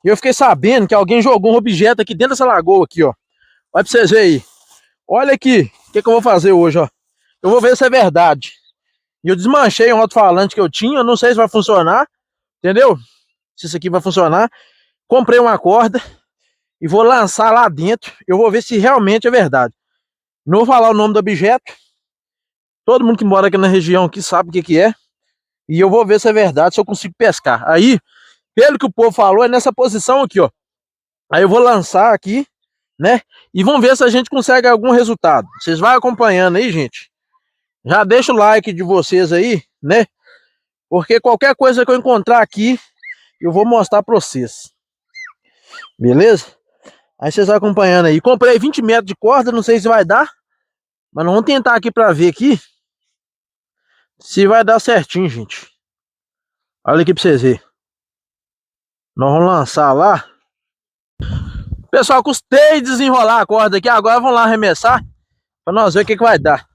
E eu fiquei sabendo que alguém jogou um objeto aqui dentro dessa lagoa aqui, ó. Olha pra vocês verem aí. Olha aqui, o que eu vou fazer hoje, ó. Eu vou ver se é verdade. E eu desmanchei um alto-falante que eu tinha, eu não sei se vai funcionar, entendeu? Se isso aqui vai funcionar. Comprei uma corda e vou lançar lá dentro. Eu vou ver se realmente é verdade. Não vou falar o nome do objeto. Todo mundo que mora aqui na região aqui sabe o que é. E eu vou ver se é verdade, se eu consigo pescar. Aí, pelo que o povo falou, é nessa posição aqui, ó. Aí eu vou lançar aqui, né? E vamos ver se a gente consegue algum resultado. Vocês vão acompanhando aí, gente. Já deixa o like de vocês aí, né? Porque qualquer coisa que eu encontrar aqui, eu vou mostrar pra vocês. Beleza? Aí vocês vão acompanhando aí. Comprei 20 metros de corda, não sei se vai dar. Mas nós vamos tentar aqui pra ver aqui se vai dar certinho, gente. Olha aqui pra vocês verem. Nós vamos lançar lá. Pessoal, custei desenrolar a corda aqui. Agora vamos lá arremessar pra nós ver o que vai dar.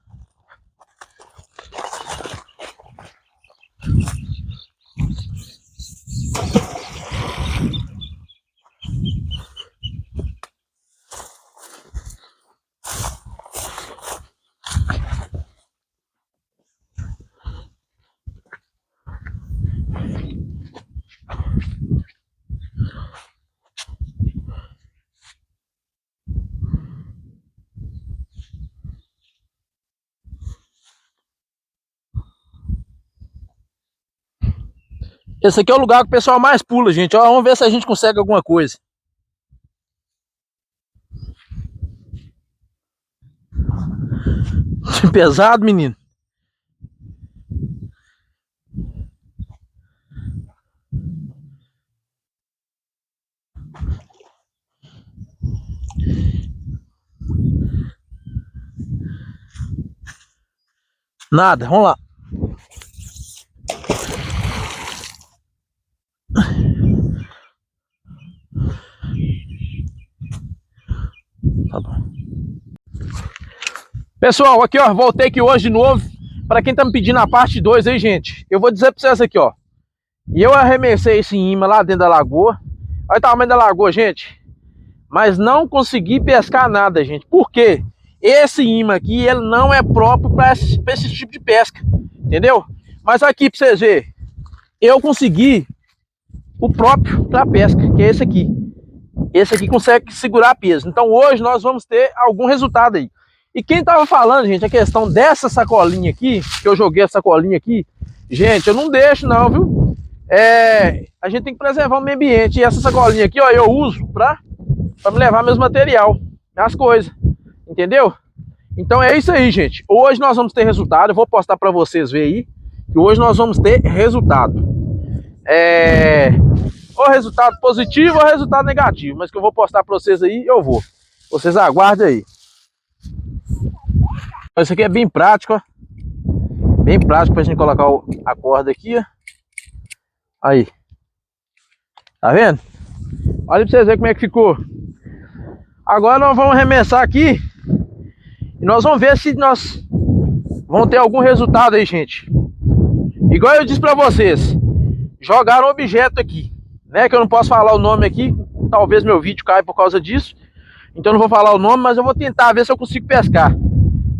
Esse aqui é o lugar que o pessoal mais pula, gente. Ó, vamos ver se a gente consegue alguma coisa. Pesado, menino. Nada, vamos lá. Tá bom. Pessoal, aqui ó, voltei aqui hoje de novo. Pra quem tá me pedindo a parte 2 aí, gente, eu vou dizer pra vocês aqui, ó. E eu arremessei esse imã lá dentro da lagoa. Olha o tamanho da lagoa, gente. Mas não consegui pescar nada, gente. Por quê? Esse imã aqui, ele não é próprio para esse tipo de pesca. Entendeu? Mas aqui pra vocês verem, eu consegui o próprio para pesca, que é esse aqui. Esse aqui consegue segurar peso. Então hoje nós vamos ter algum resultado aí. E quem tava falando, gente, a questão dessa sacolinha aqui, que eu joguei a sacolinha aqui, gente, eu não deixo não, viu? A gente tem que preservar o meio ambiente. E essa sacolinha aqui, ó, eu uso pra me levar meus material, as coisas, entendeu? Então é isso aí, gente. Hoje nós vamos ter resultado. Eu vou postar pra vocês verem aí, que hoje nós vamos ter resultado. Ou resultado positivo ou resultado negativo, mas que eu vou postar pra vocês aí, eu vou. Vocês aguardem aí. Isso aqui é bem prático, ó. Bem prático pra gente colocar a corda aqui, ó. Aí. Tá vendo? Olha pra vocês verem como é que ficou. Agora nós vamos arremessar aqui. E nós vamos ver se nós vamos ter algum resultado aí, gente. Igual eu disse pra vocês. Jogaram um objeto aqui, né? Que eu não posso falar o nome aqui. Talvez meu vídeo caia por causa disso. Então eu não vou falar o nome, mas eu vou tentar ver se eu consigo pescar.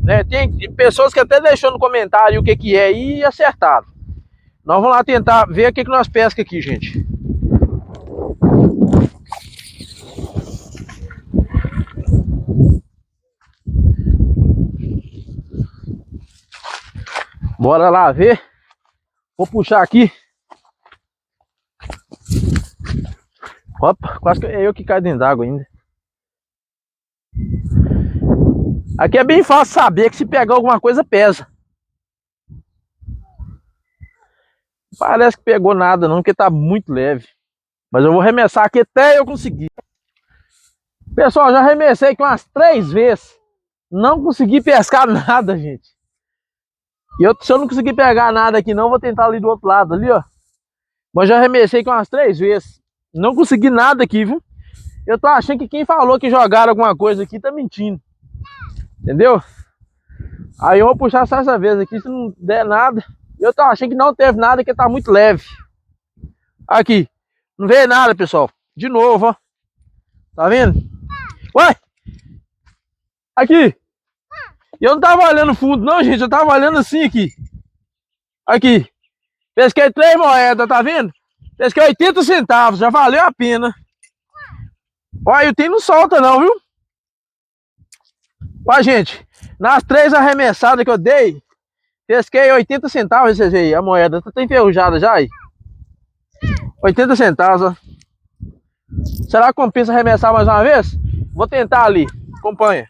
Né? Tem pessoas que até deixou no comentário o que é e acertaram. Nós vamos lá tentar ver o que nós pesca aqui, gente. Bora lá ver. Vou puxar aqui. Opa, quase que é eu que caio dentro d'água ainda. Aqui é bem fácil saber que se pegar alguma coisa pesa. Parece que pegou nada não, porque tá muito leve. Mas eu vou arremessar aqui até eu conseguir. Pessoal, já arremessei aqui umas 3 vezes. Não consegui pescar nada, gente. E se eu não conseguir pegar nada aqui não, vou tentar ali do outro lado, ali, ó. Mas já arremessei aqui umas 3 vezes. Não consegui nada aqui, viu? Eu tô achando que quem falou que jogaram alguma coisa aqui tá mentindo. Entendeu? Aí eu vou puxar só essa vez aqui, se não der nada. Eu tô achando que não teve nada, que tá muito leve. Aqui. Não veio nada, pessoal. De novo, ó. Tá vendo? Ué! Aqui! Eu não tava olhando fundo, não, gente. Eu tava olhando assim aqui. Aqui. Pesquei 3 moedas, tá vendo? Pesquei 80 centavos, já valeu a pena. Olha, o tem não solta não, viu? Olha, gente. Nas 3 arremessadas que eu dei, pesquei 80 centavos, vocês aí, a moeda. Tá enferrujada já aí. 80 centavos, ó. Será que compensa arremessar mais uma vez? Vou tentar ali. Acompanha.